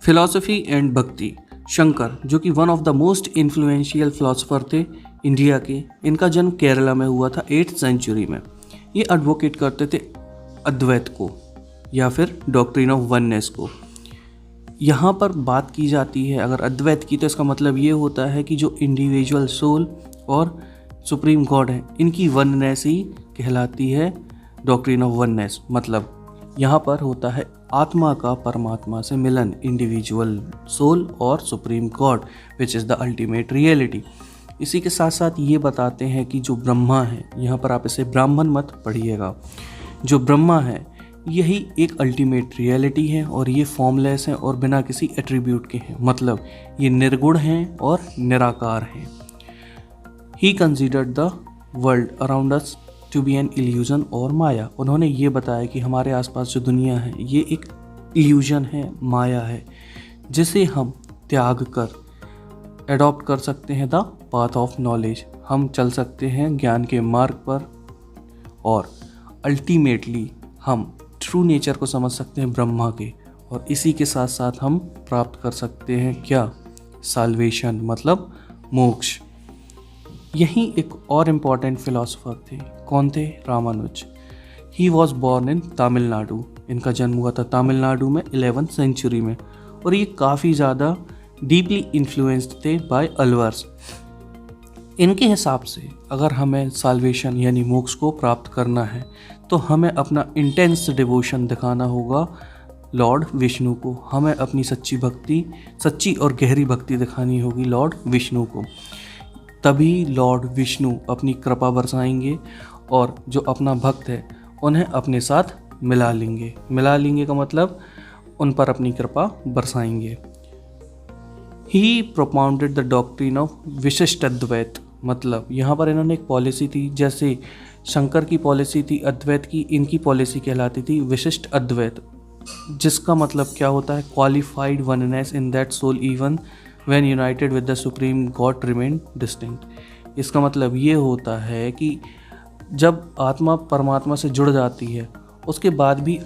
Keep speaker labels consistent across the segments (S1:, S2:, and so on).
S1: Philosophy and भक्ति। शंकर, जो कि one of the most influential philosopher थे इंडिया के, इनका जन्म केरला में हुआ था 8th सेंचुरी में। ये एडवोकेट करते थे अद्वैत को या फिर डॉक्ट्रिन ऑफ वननेस को। यहाँ पर बात की जाती है अगर अद्वैत की, तो इसका मतलब ये होता है कि जो इंडिविजुअल सोल और सुप्रीम गॉड है, इनकी वननेस ही कहलाती है डॉक्ट्रिन ऑफ वननेस। मतलब यहाँ पर होता है आत्मा का परमात्मा से मिलन, इंडिविजुअल सोल और supreme God which is the ultimate reality. इसी के साथ साथ ये बताते हैं कि जो ब्रह्मा है, यहाँ पर आप इसे ब्राह्मण मत पढ़िएगा, जो ब्रह्मा है यही एक अल्टीमेट रियलिटी है और ये फॉर्मलेस हैं और बिना किसी एट्रीब्यूट के हैं। मतलब ये निर्गुण हैं और निराकार हैं। He considered the world around us to be an illusion और माया। उन्होंने ये बताया कि हमारे आसपास जो दुनिया है ये एक इल्यूजन है, माया है, जिसे हम त्याग कर एडॉप्ट कर सकते हैं द पाथ ऑफ नॉलेज। हम चल सकते हैं ज्ञान के मार्ग पर और अल्टीमेटली हम ट्रू नेचर को समझ सकते हैं ब्रह्मा के, और इसी के साथ साथ हम प्राप्त कर सकते हैं क्या, साल्वेशन, मतलब मोक्ष। यही एक और इम्पॉर्टेंट फिलोसोफर थे। कौन थे? Ramanuja. He was born in Tamil Nadu. इनका जन्म हुआ था तमिलनाडु में 11th सेंचुरी में, और ये काफ़ी ज़्यादा डीपली इन्फ्लुएंस्ड थे बाय अलवर्स। इनके हिसाब से अगर हमें साल्वेशन यानी मोक्ष को प्राप्त करना है तो हमें अपना इंटेंस डिवोशन दिखाना होगा लॉर्ड विष्णु को। हमें अपनी सच्ची और गहरी भक्ति दिखानी होगी लॉर्ड विष्णु को। तभी लॉर्ड विष्णु अपनी कृपा बरसाएंगे और जो अपना भक्त है उन्हें अपने साथ मिला लेंगे। मिला लेंगे का मतलब उन पर अपनी कृपा बरसाएंगे। ही प्रोपाउंडेड द डॉक्ट्रिन ऑफ विशिष्ट अद्वैत। मतलब यहाँ पर इन्होंने एक पॉलिसी थी, जैसे शंकर की पॉलिसी थी अद्वैत की, इनकी पॉलिसी कहलाती थी विशिष्ट अद्वैत, जिसका मतलब क्या होता है? Qualified oneness in that soul even when united with the supreme God remain distinct। इसका मतलब ये होता है कि जब आत्मा परमात्मा से जुड़ जाती है उसके बाद भी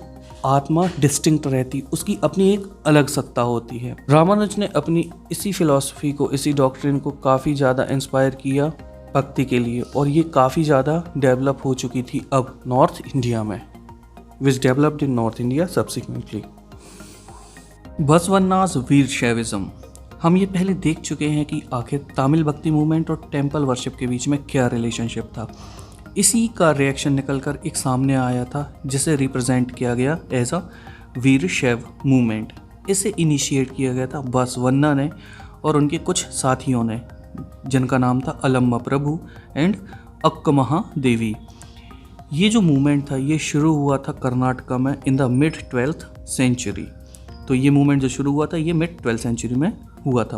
S1: आत्मा डिस्टिंक्ट रहती, उसकी अपनी एक अलग सत्ता होती है। रामानुज ने अपनी इसी फिलॉसफी को, इसी डॉक्ट्रिन को काफ़ी ज़्यादा इंस्पायर किया भक्ति के लिए, और ये काफ़ी ज़्यादा डेवलप हो चुकी थी अब नॉर्थ इंडिया में, which developed in north India subsequently. Basavanna's Veera Shaivism. हम ये पहले देख चुके हैं कि आखिर तमिल भक्ति मूवमेंट और टेम्पल वर्शिप के बीच में क्या रिलेशनशिप था। इसी का रिएक्शन निकलकर एक सामने आया था जिसे रिप्रेजेंट किया गया एज अ वीर शैव मूवमेंट। इसे इनिशिएट किया गया था बसवन्ना ने और उनके कुछ साथियों ने, जिनका नाम था अलम्मा प्रभु एंड अक्कमहा देवी। ये जो मूवमेंट था ये शुरू हुआ था कर्नाटका में in the mid 12th century. तो ये मूवमेंट जो शुरू हुआ था ये मिड 12th सेंचुरी में हुआ था।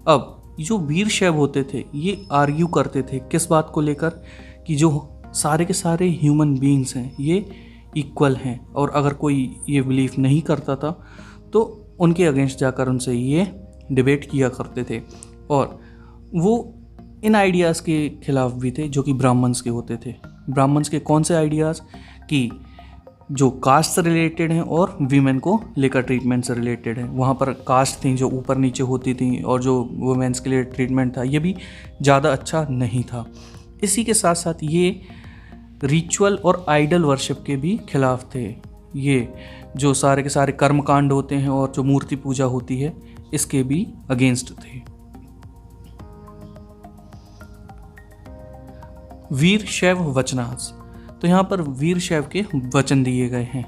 S1: अब जो वीर शैव होते थे ये आर्ग्यू करते थे किस बात को लेकर, कि जो सारे के सारे ह्यूमन बीइंग्स हैं ये इक्वल हैं, और अगर कोई ये बिलीव नहीं करता था तो उनके अगेंस्ट जाकर उनसे ये डिबेट किया करते थे। और वो इन आइडियाज़ के खिलाफ भी थे जो कि ब्राह्मण्स के होते थे। ब्राह्मण्स के कौन से आइडियाज़? कि जो कास्ट से रिलेटेड हैं और वीमेन को लेकर ट्रीटमेंट से रिलेटेड है। वहाँ पर कास्ट थी जो ऊपर नीचे होती थी, और जो वुमेन्स के लिए ट्रीटमेंट था ये भी ज़्यादा अच्छा नहीं था। इसी के साथ साथ ये रिचुअल और आइडल वर्शिप के भी खिलाफ थे। ये जो सारे के सारे कर्मकांड होते हैं और जो मूर्ति पूजा होती है इसके भी अगेंस्ट थे। वीर शैव वचनास। तो यहाँ पर वीर शैव के वचन दिए गए हैं।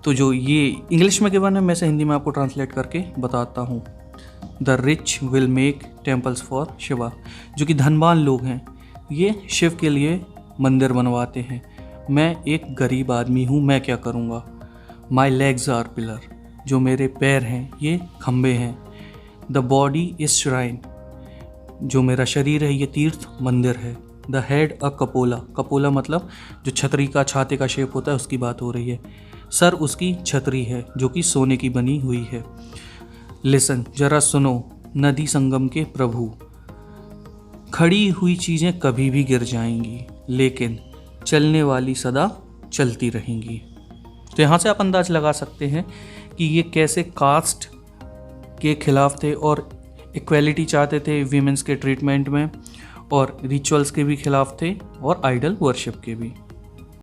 S1: तो जो ये इंग्लिश में गिवन है, मैं इसे हिंदी में आपको ट्रांसलेट करके बताता हूँ। The rich will make temples for Shiva. जो कि धनवान लोग हैं ये शिव के लिए मंदिर बनवाते हैं। मैं एक गरीब आदमी हूँ, मैं क्या करूँगा? My legs are pillar. जो मेरे पैर हैं ये खम्बे हैं। The body is shrine. जो मेरा शरीर है ये तीर्थ मंदिर है। The head a Coppola. Coppola मतलब जो छतरी का छाते का शेप होता है उसकी बात हो रही है। सर उसकी छतरी है जो कि सोने की बनी हुई है। लिसन, जरा सुनो, नदी संगम के प्रभु। खड़ी हुई चीज़ें कभी भी गिर जाएंगी लेकिन चलने वाली सदा चलती रहेंगी। तो यहाँ से आप अंदाज लगा सकते हैं कि ये कैसे कास्ट के खिलाफ थे और इक्वलिटी चाहते थे वीमेंस के ट्रीटमेंट में, और रिचुअल्स के भी खिलाफ थे और आइडल वर्शिप के भी।